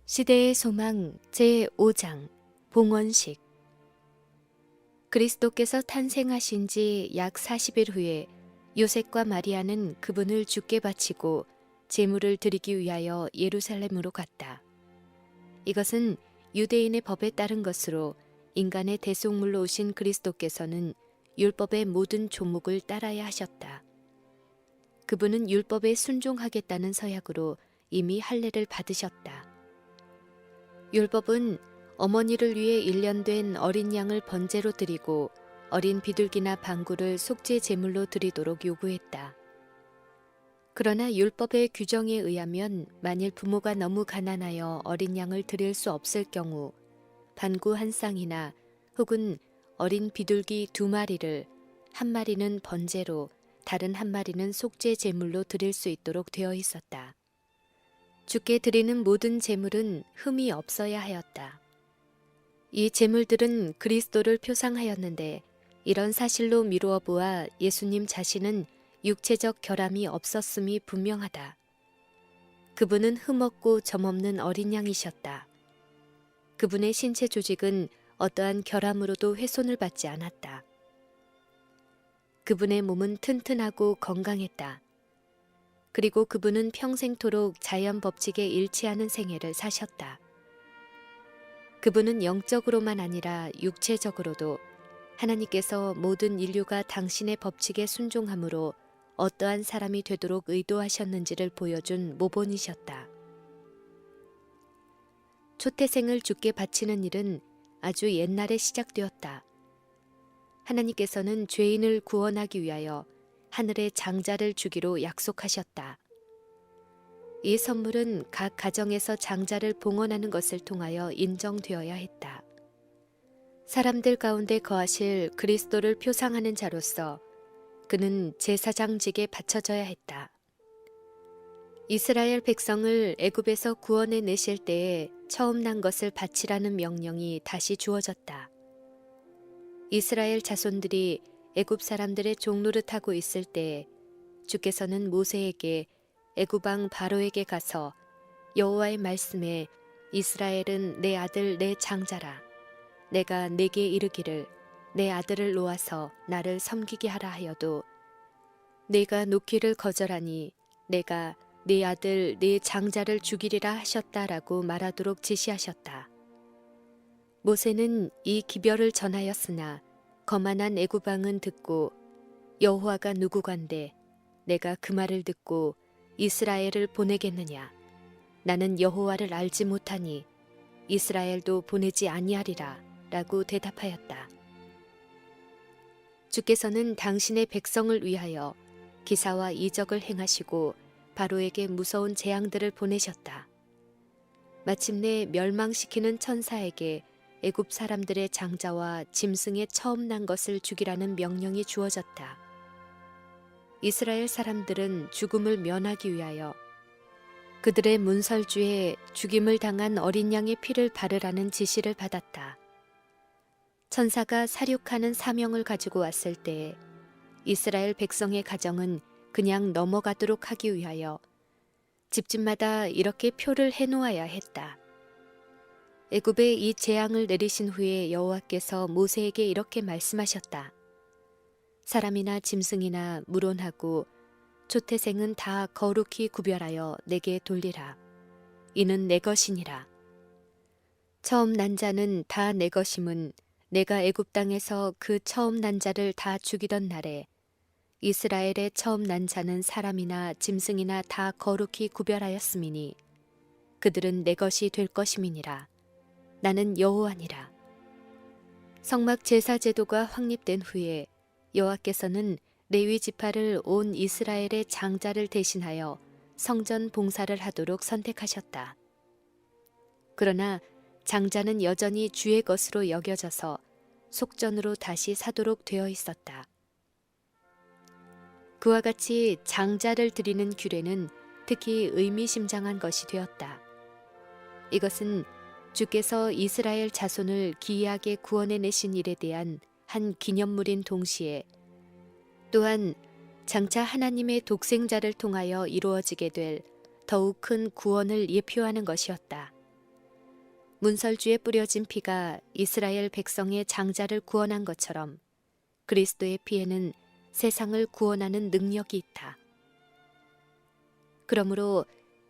시대의 소망 제5장 봉헌식. 그리스도께서 탄생하신 지 약 40일 후에 요셉과 마리아는 그분을 죽게 바치고 제물을 드리기 위하여 예루살렘으로 갔다. 이것은 유대인의 법에 따른 것으로 인간의 대속물로 오신 그리스도께서는 율법의 모든 조목을 따라야 하셨다. 그분은 율법에 순종하겠다는 서약으로 이미 할례를 받으셨다. 율법은 어머니를 위해 일련된 어린 양을 번제로 드리고 어린 비둘기나 방구를 속죄 제물로 드리도록 요구했다. 그러나 율법의 규정에 의하면 만일 부모가 너무 가난하여 어린 양을 드릴 수 없을 경우 방구 한 쌍이나 혹은 어린 비둘기 2마리를 한 마리는 번제로 다른 한 마리는 속죄 제물로 드릴 수 있도록 되어 있었다. 주께 드리는 모든 제물은 흠이 없어야 하였다. 이 제물들은 그리스도를 표상하였는데 이런 사실로 미루어 보아 예수님 자신은 육체적 결함이 없었음이 분명하다. 그분은 흠없고 점없는 어린 양이셨다. 그분의 신체 조직은 어떠한 결함으로도 훼손을 받지 않았다. 그분의 몸은 튼튼하고 건강했다. 그리고 그분은 평생토록 자연 법칙에 일치하는 생애를 사셨다. 그분은 영적으로만 아니라 육체적으로도 하나님께서 모든 인류가 당신의 법칙에 순종함으로 어떠한 사람이 되도록 의도하셨는지를 보여준 모본이셨다. 초태생을 주께 바치는 일은 아주 옛날에 시작되었다. 하나님께서는 죄인을 구원하기 위하여 하늘의 장자를 주기로 약속하셨다. 이 선물은 각 가정에서 장자를 봉헌하는 것을 통하여 인정되어야 했다. 사람들 가운데 거하실 그리스도를 표상하는 자로서 그는 제사장직에 바쳐져야 했다. 이스라엘 백성을 애굽에서 구원해 내실 때에 처음 난 것을 바치라는 명령이 다시 주어졌다. 이스라엘 자손들이 애굽 사람들의 종노릇하고 있을 때에 주께서는 모세에게 애굽 왕 바로에게 가서 여호와의 말씀에 이스라엘은 내 아들 내 장자라. 내가 내게 이르기를 내 아들을 놓아서 나를 섬기게 하라 하여도 내가 놓기를 거절하니 내가 네 아들 네 장자를 죽이리라 하셨다라고 말하도록 지시하셨다. 모세는 이 기별을 전하였으나 거만한 애굽 왕은 듣고 여호와가 누구간데 내가 그 말을 듣고 이스라엘을 보내겠느냐. 나는 여호와를 알지 못하니 이스라엘도 보내지 아니하리라 라고 대답하였다. 주께서는 당신의 백성을 위하여 기사와 이적을 행하시고 바로에게 무서운 재앙들을 보내셨다. 마침내 멸망시키는 천사에게 애굽 사람들의 장자와 짐승의 처음 난 것을 죽이라는 명령이 주어졌다. 이스라엘 사람들은 죽음을 면하기 위하여 그들의 문설주에 죽임을 당한 어린 양의 피를 바르라는 지시를 받았다. 천사가 사륙하는 사명을 가지고 왔을 때에 이스라엘 백성의 가정은 그냥 넘어가도록 하기 위하여 집집마다 이렇게 표를 해놓아야 했다. 애굽에 이 재앙을 내리신 후에 여호와께서 모세에게 이렇게 말씀하셨다. 사람이나 짐승이나 물론하고 초태생은 다 거룩히 구별하여 내게 돌리라. 이는 내 것이니라. 처음 난 자는 다 내 것임은 내가 애굽 땅에서 그 처음 난 자를 다 죽이던 날에 이스라엘의 처음 난 자는 사람이나 짐승이나 다 거룩히 구별하였음이니 그들은 내 것이 될 것임이니라. 나는 여호와니라. 성막 제사 제도가 확립된 후에 여호와께서는 레위 지파를 온 이스라엘의 장자를 대신하여 성전 봉사를 하도록 선택하셨다. 그러나 장자는 여전히 주의 것으로 여겨져서 속전으로 다시 사도록 되어 있었다. 그와 같이 장자를 드리는 규례는 특히 의미심장한 것이 되었다. 이것은 주께서 이스라엘 자손을 기이하게 구원해 내신 일에 대한 한 기념물인 동시에 또한 장차 하나님의 독생자를 통하여 이루어지게 될 더욱 큰 구원을 예표하는 것이었다. 문설주에 뿌려진 피가 이스라엘 백성의 장자를 구원한 것처럼 그리스도의 피에는 세상을 구원하는 능력이 있다. 그러므로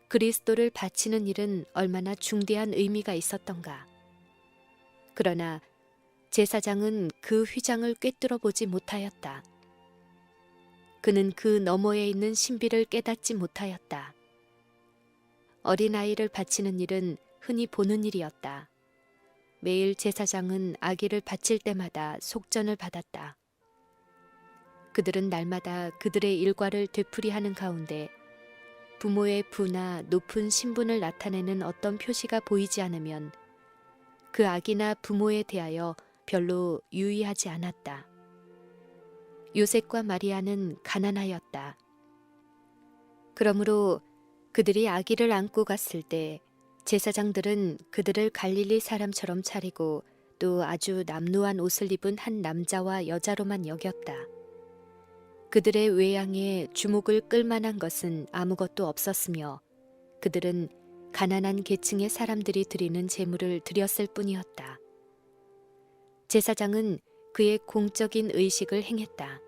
그리스도를 바치는 일은 얼마나 중대한 의미가 있었던가. 그러나 제사장은 그 휘장을 꿰뚫어 보지 못하였다. 그는 그 너머에 있는 신비를 깨닫지 못하였다. 어린아이를 바치는 일은 흔히 보는 일이었다. 매일 제사장은 아기를 바칠 때마다 속전을 받았다. 그들은 날마다 그들의 일과를 되풀이하는 가운데 부모의 부나 높은 신분을 나타내는 어떤 표시가 보이지 않으면 그 아기나 부모에 대하여 별로 유의하지 않았다. 요셉과 마리아는 가난하였다. 그러므로 그들이 아기를 안고 갔을 때 제사장들은 그들을 갈릴리 사람처럼 차리고 또 아주 남루한 옷을 입은 한 남자와 여자로만 여겼다. 그들의 외양에 주목을 끌만한 것은 아무것도 없었으며 그들은 가난한 계층의 사람들이 드리는 제물을 드렸을 뿐이었다. 제사장은 그의 공적인 의식을 행했다.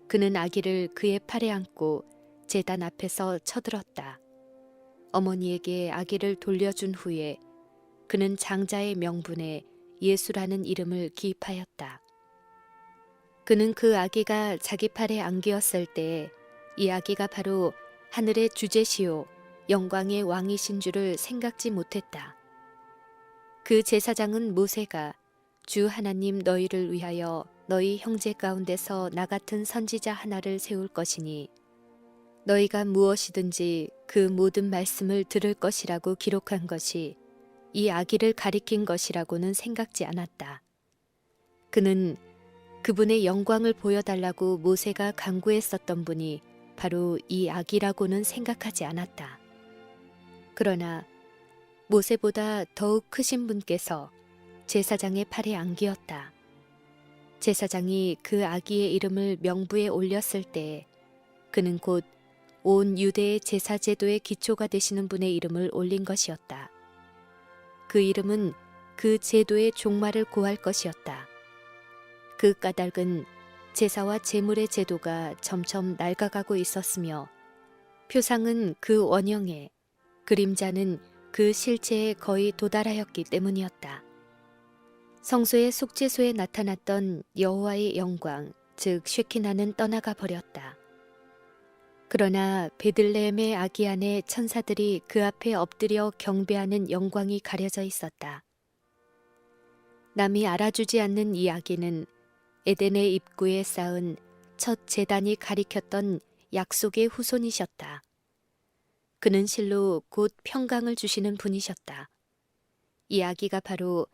그는 아기를 그의 팔에 안고 제단 앞에서 쳐들었다. 어머니에게 아기를 돌려준 후에 그는 장자의 명분에 예수라는 이름을 기입하였다. 그는 그 아기가 자기 팔에 안기었을 때 이 아기가 바로 하늘의 주제시요 영광의 왕이신 줄을 생각지 못했다. 그 제사장은 모세가 주 하나님 너희를 위하여 너희 형제 가운데서 나 같은 선지자 하나를 세울 것이니 너희가 무엇이든지 그 모든 말씀을 들을 것이라고 기록한 것이 이 아기를 가리킨 것이라고는 생각지 않았다. 그는 그분의 영광을 보여달라고 모세가 간구했었던 분이 바로 이 아기라고는 생각하지 않았다. 그러나 모세보다 더욱 크신 분께서 제사장의 팔에 안기었다. 제사장이 그 아기의 이름을 명부에 올렸을 때 그는 곧 온 유대의 제사 제도의 기초가 되시는 분의 이름을 올린 것이었다. 그 이름은 그 제도의 종말을 고할 것이었다. 그 까닭은 제사와 제물의 제도가 점점 낡아가고 있었으며 표상은 그 원형에, 그림자는 그 실체에 거의 도달하였기 때문이었다. 성소의 속죄소에 나타났던 여호와의 영광, 즉 쉐키나는 떠나가 버렸다. 그러나 베들레헴의 아기 안에 천사들이 그 앞에 엎드려 경배하는 영광이 가려져 있었다. 남이 알아주지 않는 이 아기는 에덴의 입구에 쌓은 첫 제단이 가리켰던 약속의 후손이셨다. 그는 실로 곧 평강을 주시는 분이셨다. 이 아기가 바로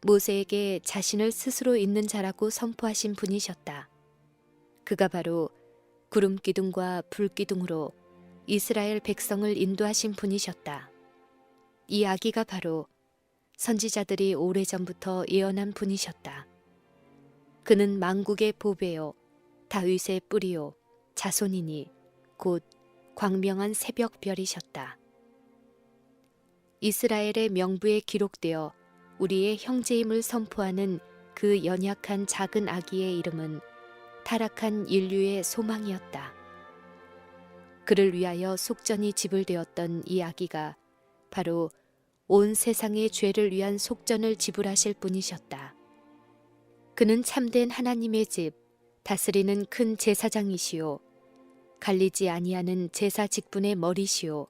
모세에게 자신을 스스로 있는 자라고 선포하신 분이셨다. 그가 바로 구름 기둥과 불 기둥으로 이스라엘 백성을 인도하신 분이셨다. 이 아기가 바로 선지자들이 오래전부터 예언한 분이셨다. 그는 만국의 보배요 다윗의 뿌리요 자손이니 곧 광명한 새벽별이셨다. 이스라엘의 명부에 기록되어 우리의 형제임을 선포하는 그 연약한 작은 아기의 이름은 타락한 인류의 소망이었다. 그를 위하여 속전이 지불되었던 이 아기가 바로 온 세상의 죄를 위한 속전을 지불하실 분이셨다. 그는 참된 하나님의 집, 다스리는 큰 제사장이시오. 갈리지 아니하는 제사 직분의 머리시오.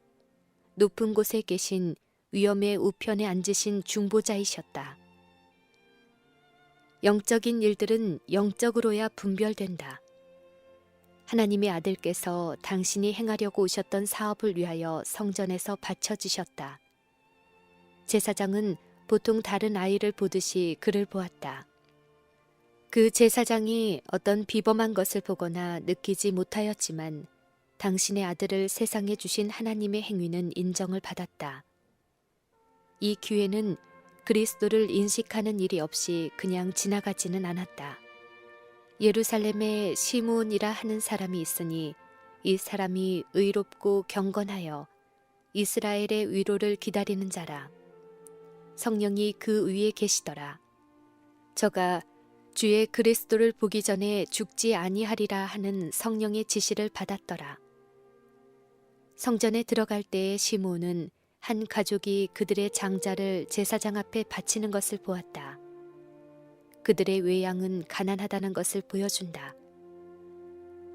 높은 곳에 계신 위엄의 우편에 앉으신 중보자이셨다. 영적인 일들은 영적으로야 분별된다. 하나님의 아들께서 당신이 행하려고 오셨던 사업을 위하여 성전에서 바쳐주셨다. 제사장은 보통 다른 아이를 보듯이 그를 보았다. 그 제사장이 어떤 비범한 것을 보거나 느끼지 못하였지만 당신의 아들을 세상에 주신 하나님의 행위는 인정을 받았다. 이 기회는 그리스도를 인식하는 일이 없이 그냥 지나가지는 않았다. 예루살렘에 시므온이라 하는 사람이 있으니 이 사람이 의롭고 경건하여 이스라엘의 위로를 기다리는 자라. 성령이 그 위에 계시더라. 저가 주의 그리스도를 보기 전에 죽지 아니하리라 하는 성령의 지시를 받았더라. 성전에 들어갈 때에 시몬은 한 가족이 그들의 장자를 제사장 앞에 바치는 것을 보았다. 그들의 외양은 가난하다는 것을 보여준다.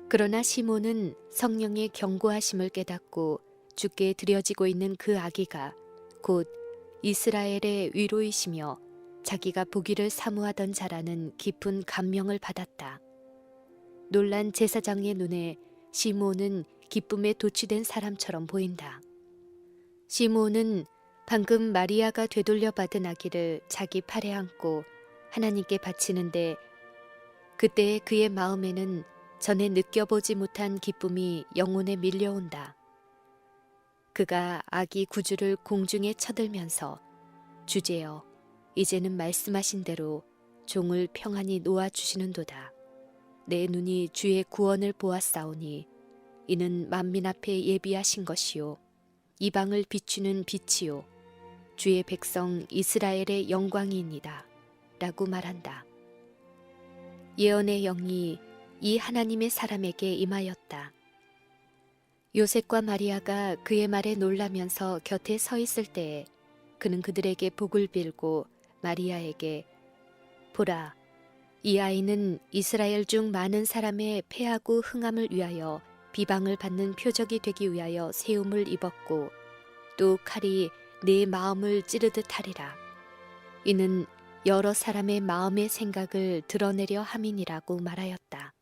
그러나 시몬은 성령의 경고하심을 깨닫고 주께 드려지고 있는 그 아기가 곧 이스라엘의 위로이시며 자기가 보기를 사모하던 자라는 깊은 감명을 받았다. 놀란 제사장의 눈에 시몬은 기쁨에 도취된 사람처럼 보인다. 시몬은 방금 마리아가 되돌려 받은 아기를 자기 팔에 안고 하나님께 바치는데 그때 그의 마음에는 전에 느껴보지 못한 기쁨이 영혼에 밀려온다. 그가 아기 구주를 공중에 쳐들면서 주제여 이제는 말씀하신 대로 종을 평안히 놓아주시는도다. 내 눈이 주의 구원을 보았사오니 이는 만민 앞에 예비하신 것이요 이방을 비추는 빛이요 주의 백성 이스라엘의 영광이니이다 라고 말한다. 예언의 영이 이 하나님의 사람에게 임하였다. 요셉과 마리아가 그의 말에 놀라면서 곁에 서 있을 때에 그는 그들에게 복을 빌고 마리아에게 보라 이 아이는 이스라엘 중 많은 사람의 패하고 흥함을 위하여 비방을 받는 표적이 되기 위하여 세움을 입었고 또 칼이 내 마음을 찌르듯 하리라. 이는 여러 사람의 마음의 생각을 드러내려 함이니라고 말하였다.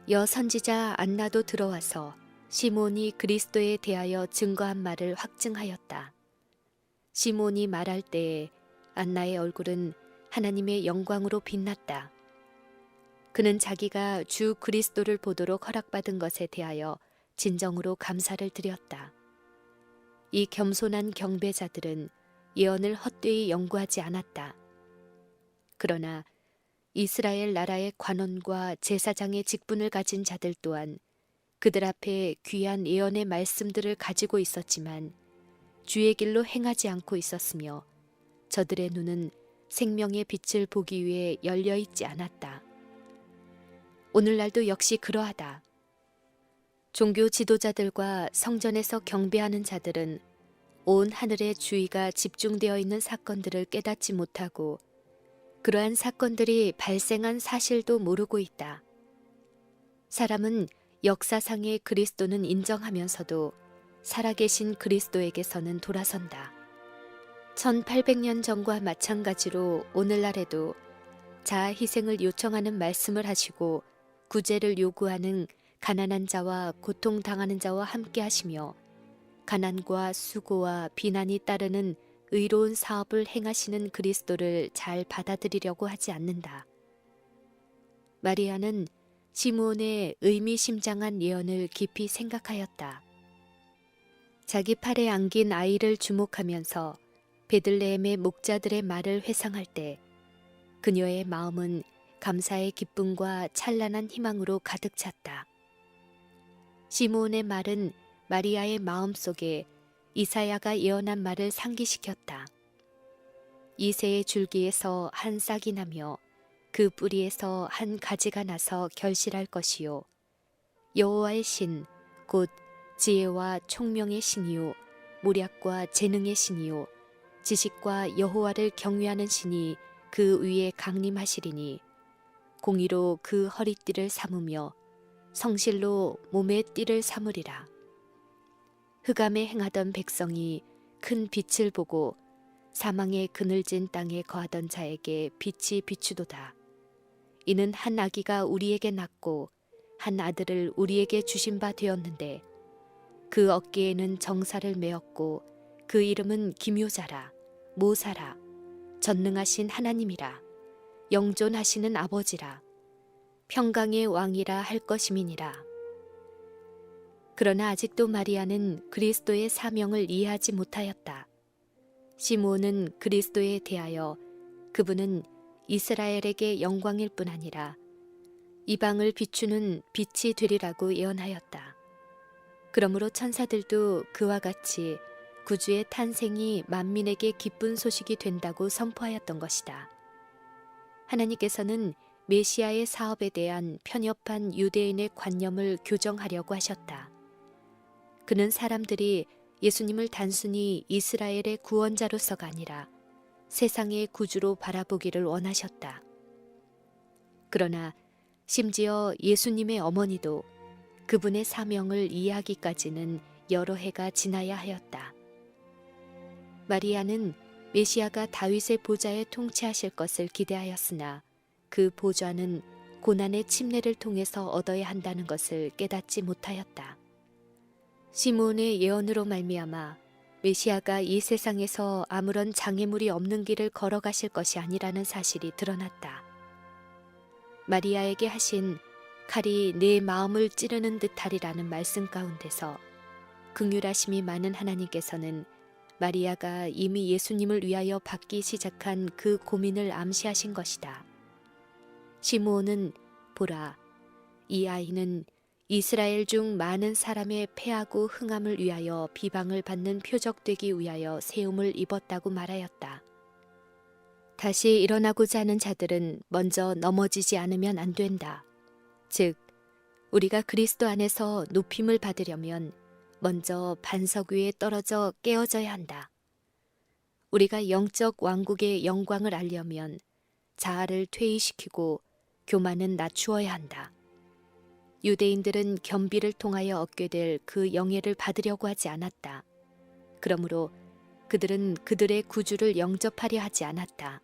여선지자 안나도 들어와서 시몬이 그리스도에 대하여 증거한 말을 확증하였다. 시몬이 말할 때에 안나의 얼굴은 하나님의 영광으로 빛났다. 그는 자기가 주 그리스도를 보도록 허락받은 것에 대하여 진정으로 감사를 드렸다. 이 겸손한 경배자들은 예언을 헛되이 연구하지 않았다. 그러나 이스라엘 나라의 관원과 제사장의 직분을 가진 자들 또한 그들 앞에 귀한 예언의 말씀들을 가지고 있었지만 주의 길로 행하지 않고 있었으며 저들의 눈은 생명의 빛을 보기 위해 열려 있지 않았다. 오늘날도 역시 그러하다. 종교 지도자들과 성전에서 경배하는 자들은 온 하늘의 주의가 집중되어 있는 사건들을 깨닫지 못하고 그러한 사건들이 발생한 사실도 모르고 있다. 사람은 역사상의 그리스도는 인정하면서도 살아계신 그리스도에게서는 돌아선다. 1800년 전과 마찬가지로 오늘날에도 자아 희생을 요청하는 말씀을 하시고 구제를 요구하는 가난한 자와 고통당하는 자와 함께 하시며 가난과 수고와 비난이 따르는 의로운 사업을 행하시는 그리스도를 잘 받아들이려고 하지 않는다. 마리아는 시므온의 의미심장한 예언을 깊이 생각하였다. 자기 팔에 안긴 아이를 주목하면서 베들레헴의 목자들의 말을 회상할 때 그녀의 마음은 감사의 기쁨과 찬란한 희망으로 가득 찼다. 시므온의 말은 마리아의 마음속에 이사야가 예언한 말을 상기시켰다. 이새의 줄기에서 한 싹이 나며 그 뿌리에서 한 가지가 나서 결실할 것이요 여호와의 신 곧 지혜와 총명의 신이요 모략과 재능의 신이요 지식과 여호와를 경외하는 신이 그 위에 강림하시리니 공의로 그 허리띠를 삼으며 성실로 몸의 띠를 삼으리라. 흑암에 행하던 백성이 큰 빛을 보고 사망의 그늘진 땅에 거하던 자에게 빛이 비추도다. 이는 한 아기가 우리에게 낳고 한 아들을 우리에게 주신 바 되었는데 그 어깨에는 정사를 메었고 그 이름은 기묘자라 모사라 전능하신 하나님이라 영존하시는 아버지라 평강의 왕이라 할 것임이니라. 그러나 아직도 마리아는 그리스도의 사명을 이해하지 못하였다. 시므온은 그리스도에 대하여 그분은 이스라엘에게 영광일 뿐 아니라 이방을 비추는 빛이 되리라고 예언하였다. 그러므로 천사들도 그와 같이 구주의 탄생이 만민에게 기쁜 소식이 된다고 선포하였던 것이다. 하나님께서는 메시아의 사업에 대한 편협한 유대인의 관념을 교정하려고 하셨다. 그는 사람들이 예수님을 단순히 이스라엘의 구원자로서가 아니라 세상의 구주로 바라보기를 원하셨다. 그러나 심지어 예수님의 어머니도 그분의 사명을 이해하기까지는 여러 해가 지나야 하였다. 마리아는 메시아가 다윗의 보좌에 통치하실 것을 기대하였으나 그 보좌는 고난의 침례를 통해서 얻어야 한다는 것을 깨닫지 못하였다. 시므온의 예언으로 말미암아 메시아가 이 세상에서 아무런 장애물이 없는 길을 걸어가실 것이 아니라는 사실이 드러났다. 마리아에게 하신 칼이 내 마음을 찌르는 듯하리라는 말씀 가운데서 긍휼하심이 많은 하나님께서는 마리아가 이미 예수님을 위하여 받기 시작한 그 고민을 암시하신 것이다. 시므온은 보라, 이 아이는 이스라엘 중 많은 사람의 패하고 흥함을 위하여 비방을 받는 표적되기 위하여 세움을 입었다고 말하였다. 다시 일어나고자 하는 자들은 먼저 넘어지지 않으면 안 된다. 즉, 우리가 그리스도 안에서 높임을 받으려면 먼저 반석 위에 떨어져 깨어져야 한다. 우리가 영적 왕국의 영광을 알려면 자아를 퇴위시키고 교만은 낮추어야 한다. 유대인들은 겸비를 통하여 얻게 될 그 영예를 받으려고 하지 않았다. 그러므로 그들은 그들의 구주를 영접하려 하지 않았다.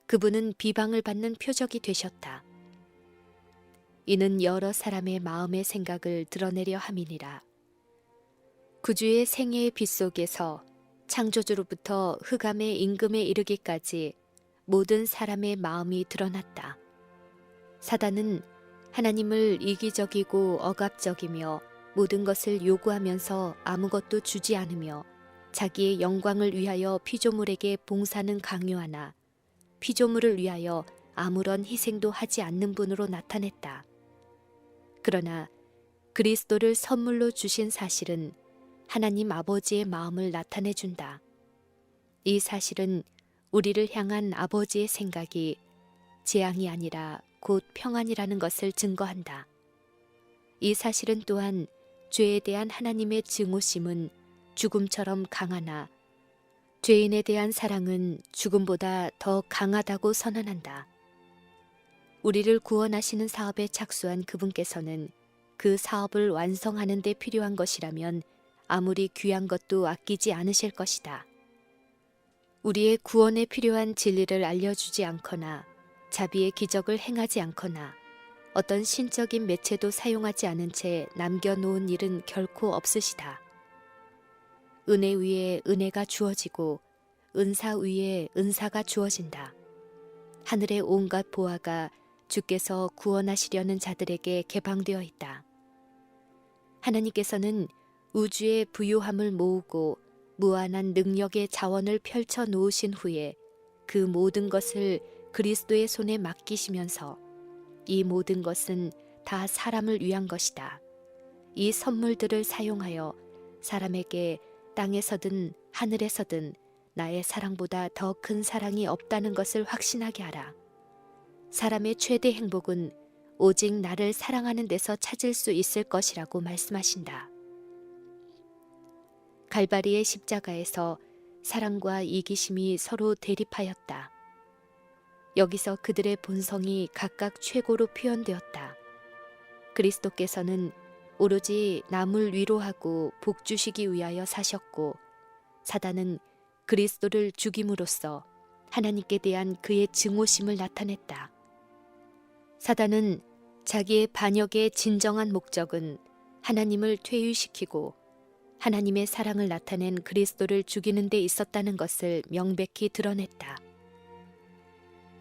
그분은 비방을 받는 표적이 되셨다. 이는 여러 사람의 마음의 생각을 드러내려 함이니라. 구주의 생애의 빛 속에서 창조주로부터 흑암의 임금에 이르기까지 모든 사람의 마음이 드러났다. 사단은 하나님을 이기적이고 억압적이며 모든 것을 요구하면서 아무것도 주지 않으며 자기의 영광을 위하여 피조물에게 봉사는 강요하나 피조물을 위하여 아무런 희생도 하지 않는 분으로 나타냈다. 그러나 그리스도를 선물로 주신 사실은 하나님 아버지의 마음을 나타내준다. 이 사실은 우리를 향한 아버지의 생각이 재앙이 아니라 곧 평안이라는 것을 증거한다. 이 사실은 또한 죄에 대한 하나님의 증오심은 죽음처럼 강하나 죄인에 대한 사랑은 죽음보다 더 강하다고 선언한다. 우리를 구원하시는 사업에 착수한 그분께서는 그 사업을 완성하는 데 필요한 것이라면 아무리 귀한 것도 아끼지 않으실 것이다. 우리의 구원에 필요한 진리를 알려주지 않거나 자비의 기적을 행하지 않거나 어떤 신적인 매체도 사용하지 않은 채 남겨놓은 일은 결코 없으시다. 은혜 위에 은혜가 주어지고 은사 위에 은사가 주어진다. 하늘의 온갖 보화가 주께서 구원하시려는 자들에게 개방되어 있다. 하나님께서는 우주의 부요함을 모으고 무한한 능력의 자원을 펼쳐 놓으신 후에 그 모든 것을 그리스도의 손에 맡기시면서 이 모든 것은 다 사람을 위한 것이다. 이 선물들을 사용하여 사람에게 땅에서든 하늘에서든 나의 사랑보다 더 큰 사랑이 없다는 것을 확신하게 하라. 사람의 최대 행복은 오직 나를 사랑하는 데서 찾을 수 있을 것이라고 말씀하신다. 갈바리의 십자가에서 사랑과 이기심이 서로 대립하였다. 여기서 그들의 본성이 각각 최고로 표현되었다. 그리스도께서는 오로지 남을 위로하고 복주시기 위하여 사셨고 사단은 그리스도를 죽임으로써 하나님께 대한 그의 증오심을 나타냈다. 사단은 자기의 반역의 진정한 목적은 하나님을 퇴위시키고 하나님의 사랑을 나타낸 그리스도를 죽이는 데 있었다는 것을 명백히 드러냈다.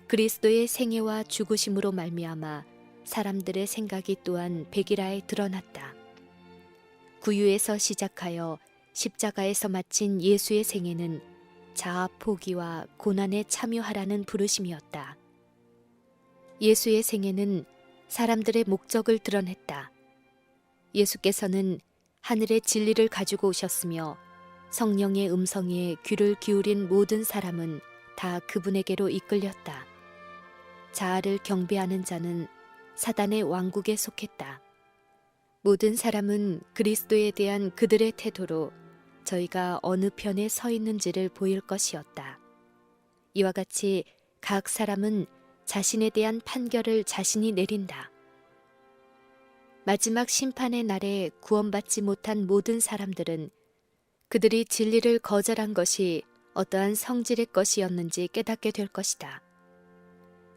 그리스도의 생애와 죽으심으로 말미암아 사람들의 생각이 또한 백일하에 드러났다. 구유에서 시작하여 십자가에서 마친 예수의 생애는 자아 포기와 고난에 참여하라는 부르심이었다. 예수의 생애는 사람들의 목적을 드러냈다. 예수께서는 하늘의 진리를 가지고 오셨으며 성령의 음성에 귀를 기울인 모든 사람은 다 그분에게로 이끌렸다. 자아를 경배하는 자는 사단의 왕국에 속했다. 모든 사람은 그리스도에 대한 그들의 태도로 저희가 어느 편에 서 있는지를 보일 것이었다. 이와 같이 각 사람은 자신에 대한 판결을 자신이 내린다. 마지막 심판의 날에 구원받지 못한 모든 사람들은 그들이 진리를 거절한 것이 어떠한 성질의 것이었는지 깨닫게 될 것이다.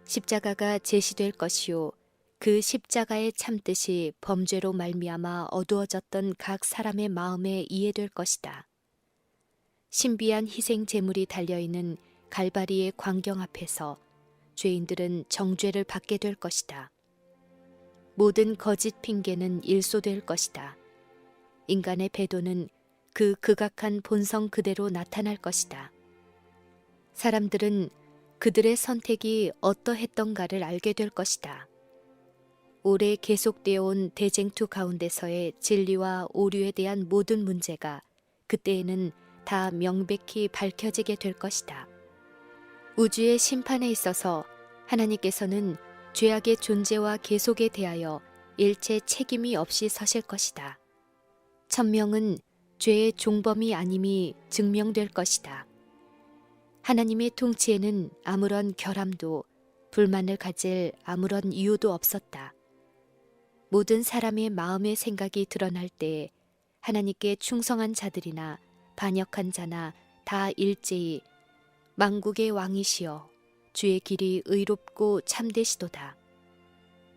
십자가가 제시될 것이요 그 십자가의 참뜻이 범죄로 말미암아 어두워졌던 각 사람의 마음에 이해될 것이다. 신비한 희생 제물이 달려있는 갈바리의 광경 앞에서 죄인들은 정죄를 받게 될 것이다. 모든 거짓 핑계는 일소될 것이다. 인간의 배도는 그 극악한 본성 그대로 나타날 것이다. 사람들은 그들의 선택이 어떠했던가를 알게 될 것이다. 오래 계속되어 온 대쟁투 가운데서의 진리와 오류에 대한 모든 문제가 그때에는 다 명백히 밝혀지게 될 것이다. 우주의 심판에 있어서 하나님께서는 죄악의 존재와 계속에 대하여 일체 책임이 없이 서실 것이다. 천명은 죄의 종범이 아님이 증명될 것이다. 하나님의 통치에는 아무런 결함도 불만을 가질 아무런 이유도 없었다. 모든 사람의 마음의 생각이 드러날 때에 하나님께 충성한 자들이나 반역한 자나 다 일제히 만국의 왕이시여 주의 길이 의롭고 참되시도다.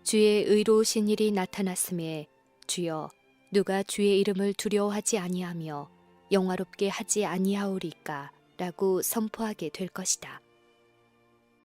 주의 의로우신 일이 나타났음에 주여 누가 주의 이름을 두려워하지 아니하며 영화롭게 하지 아니하오리까 라고 선포하게 될 것이다.